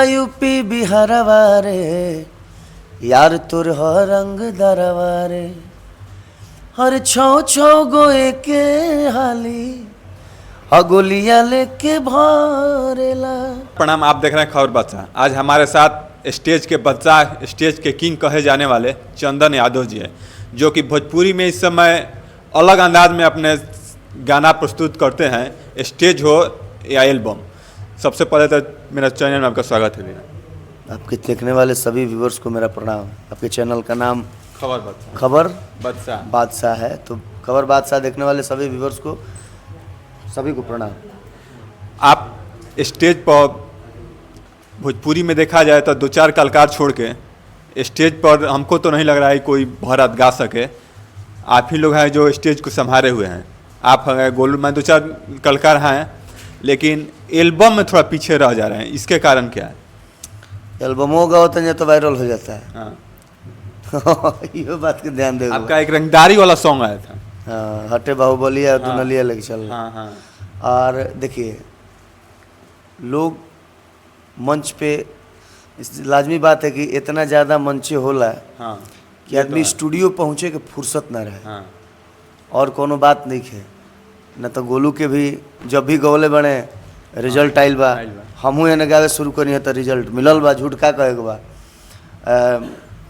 UP बिहारवा रे यार तोर ह रंग दरवा रे हर छौ छौ गोए के हाली गोलियां लेके भरेला। प्रणाम, आप देख रहे हैं खबर बादशाह। आज हमारे साथ स्टेज के बादशाह, स्टेज के किंग कहे जाने वाले चंदन यादव जी हैं, जो कि भोजपुरी में इस समय अलग अंदाज में अपने गाना प्रस्तुत करते हैं, स्टेज हो या एल्बम। सबसे पहले तो मेरा चैनल में आपका स्वागत है भैया। आपके देखने वाले सभी व्यूवर्स को मेरा प्रणाम। आपके चैनल का नाम खबर बादशाह है, तो खबर बादशाह देखने वाले सभी व्यूवर्स को सभी को प्रणाम। आप स्टेज पर भोजपुरी में देखा जाए तो दो चार कलाकार छोड़ के स्टेज पर हमको तो नहीं लग रहा है कोई भारत गा सके। आप ही लोग हैं जो स्टेज को संभाले हुए हैं। आप गोलू में दो चार कलाकार हैं, लेकिन एल्बम में थोड़ा पीछे रह जा रहे हैं। इसके कारण क्या है? एल्बमों का होता है तो वायरल हो जाता है। हाँ। ये बात के ध्यान दे। आपका एक रंगदारी वाला सॉन्ग आया था। हाँ, हटे बाहुबली और दुनलिया लेके चल। हाँ हाँ। और देखिए, लोग मंच पे, लाजमी बात है कि इतना ज़्यादा मंचे होला हाँ, कि आदमी स्टूडियो पहुँचे के फुर्सत ना रहे। हाँ। और कोनो बात नहीं है न, तो गोलू के भी जब भी गौले बने रिजल्ट आइल बा, हमहूँ एने गावे शुरू करी है तो रिजल्ट मिलल बा। झूठ का कहे के बा।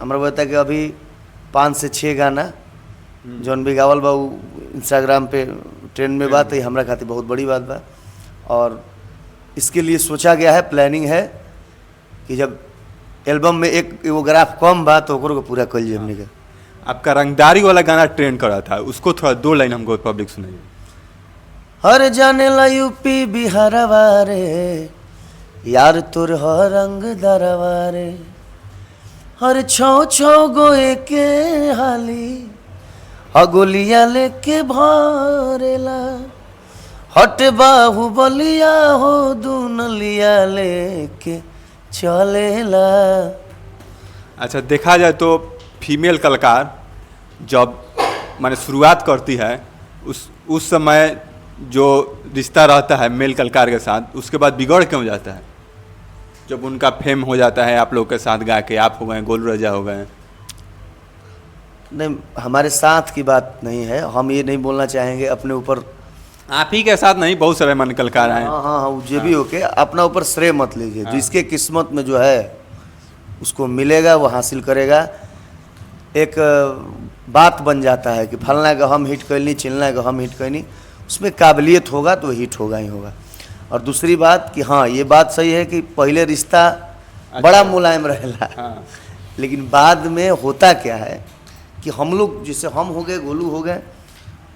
हमारा बता कि अभी 5 से 6 गाना जौन भी गावल बा इंस्टाग्राम पे ट्रेंड में बात है, हमारा खातिर बहुत बड़ी बात बा। और इसके लिए सोचा गया है, प्लानिंग है कि जब एल्बम में एक वो ग्राफ कम बा तो ओकरो को पूरा कर लीजिए हमने के। आपका रंगदारी वाला गाना ट्रेंड कर रहा था, उसको थोड़ा 2 लाइन हमको पब्लिक सुनाइए। हर जाने ला यूपी बिहारवा रे यार तोर ह रंग दरवा रे हर छौ छौ गोए के हाली गोलियां लेके भरेला हट बाहुबलिया हो दुनलिया लेके चलेला। अच्छा, देखा जाए तो फीमेल कलाकार जब माने शुरुआत करती है उस समय जो रिश्ता रहता है मेल कलाकार के साथ, उसके बाद बिगड़ क्यों जाता है? जब उनका फेम हो जाता है आप लोग के साथ गा के, आप हो गए, गोलू राजा हो गए। नहीं, हमारे साथ की बात नहीं है। हम ये नहीं बोलना चाहेंगे अपने ऊपर, आप ही के साथ नहीं, बहुत सारे मन कलाकार हैं। हाँ हाँ हाँ, जो भी हो के अपना ऊपर श्रेय मत लीजिए। जिसके किस्मत में जो है उसको मिलेगा, वो हासिल करेगा। एक बात बन जाता है कि फलना का हम हिट कैनी, चिलना का हम हिट कैनी, उसमें काबिलियत होगा तो हिट होगा ही होगा। और दूसरी बात कि हाँ, ये बात सही है कि पहले रिश्ता बड़ा मुलायम रहेला। हाँ। लेकिन बाद में होता क्या है कि हम लोग, जैसे हम हो गए, गोलू हो गए,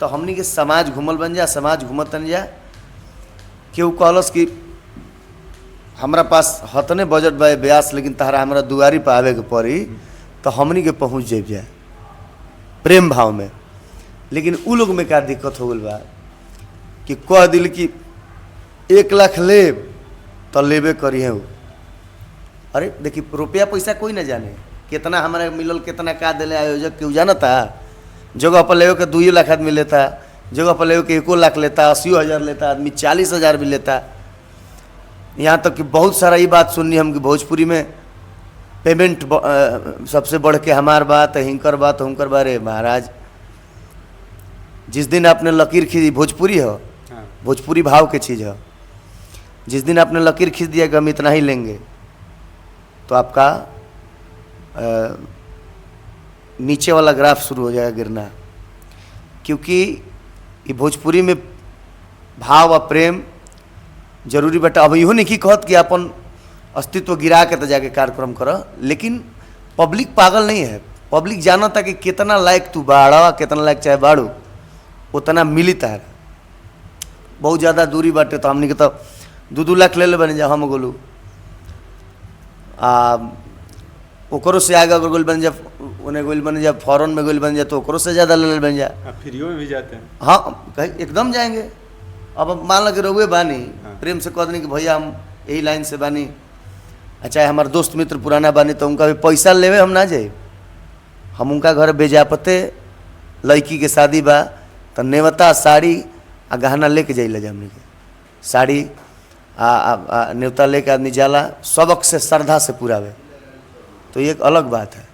तो हमनी के समाज घूमल बन जा, समाज घूमत बन जा। केहू कहलस कि हमरा पास हतने बजट बा ब्यास, लेकिन तहरा हमरा दुआरी पर आवे के पड़ी, तो हमनी के पहुँच जाए जाए प्रेम भाव में। लेकिन उ लोग में क्या दिक्कत हो गई बा कि कह दिल कि 1 लाख ले तो लेबे करी है। अरे देखिए, रुपया पैसा कोई ना जाने कितना हमारा मिलल, कितना का दिले आयोजक, क्यों जाना था। जगह पर ले के 2 लाख आदमी लेता, जगह पर ले के 1 लाख लेता, 80,000 लेता, आदमी 40,000 भी लेता। यहाँ तक कि बहुत सारा ये बात सुननी हम कि भोजपुरी में पेमेंट सबसे बढ़ के हमार बात, हिंकर बात, हुंकर बारे। महाराज, जिस दिन आपने लकीर खींची, भोजपुरी हो, भोजपुरी भाव के चीज़ है, जिस दिन आपने लकीर खींच दिया कि हम इतना ही लेंगे, तो आपका नीचे वाला ग्राफ शुरू हो जाएगा गिरना। क्योंकि ये भोजपुरी में भाव और प्रेम जरूरी बेटा। अब इहो नहीं कि कहत कि अपन अस्तित्व गिरा के तो जाके कार्यक्रम करो, लेकिन पब्लिक पागल नहीं है। पब्लिक जानता कि कितना लायक तू बाड़ा, कितना लायक चाहे बाड़ू, उतना मिली तार। बहुत ज़्यादा दूरी बाटे तो हमने के तो 2-2 लाख ले बन जा। हम गोलू ओकरो से आगे अगर गोल बन जा, उन्हें गोल बन जा, फॉरन में गोल बन जा, तो ओकरो से ज़्यादा ले बन जा। फ्रीओ में भी जाते हैं। हाँ, एकदम जाएंगे। अब मान लो कि रहुए बानी, प्रेम से कह देनी कि भैया हम यही लाइन से बानी, चाहे हमारे दोस्त मित्र पुराना बानी, तो उनका भी पैसा लेवे हम ना जाए। हम उनका घर बेजापते लड़की के शादी बा तो नेवता, साड़ी आ गहना लेके जाइला। हमने के साड़ी न्योता लेके आदमी जाला सबक से श्रद्धा से पुरावे, तो ये एक अलग बात है।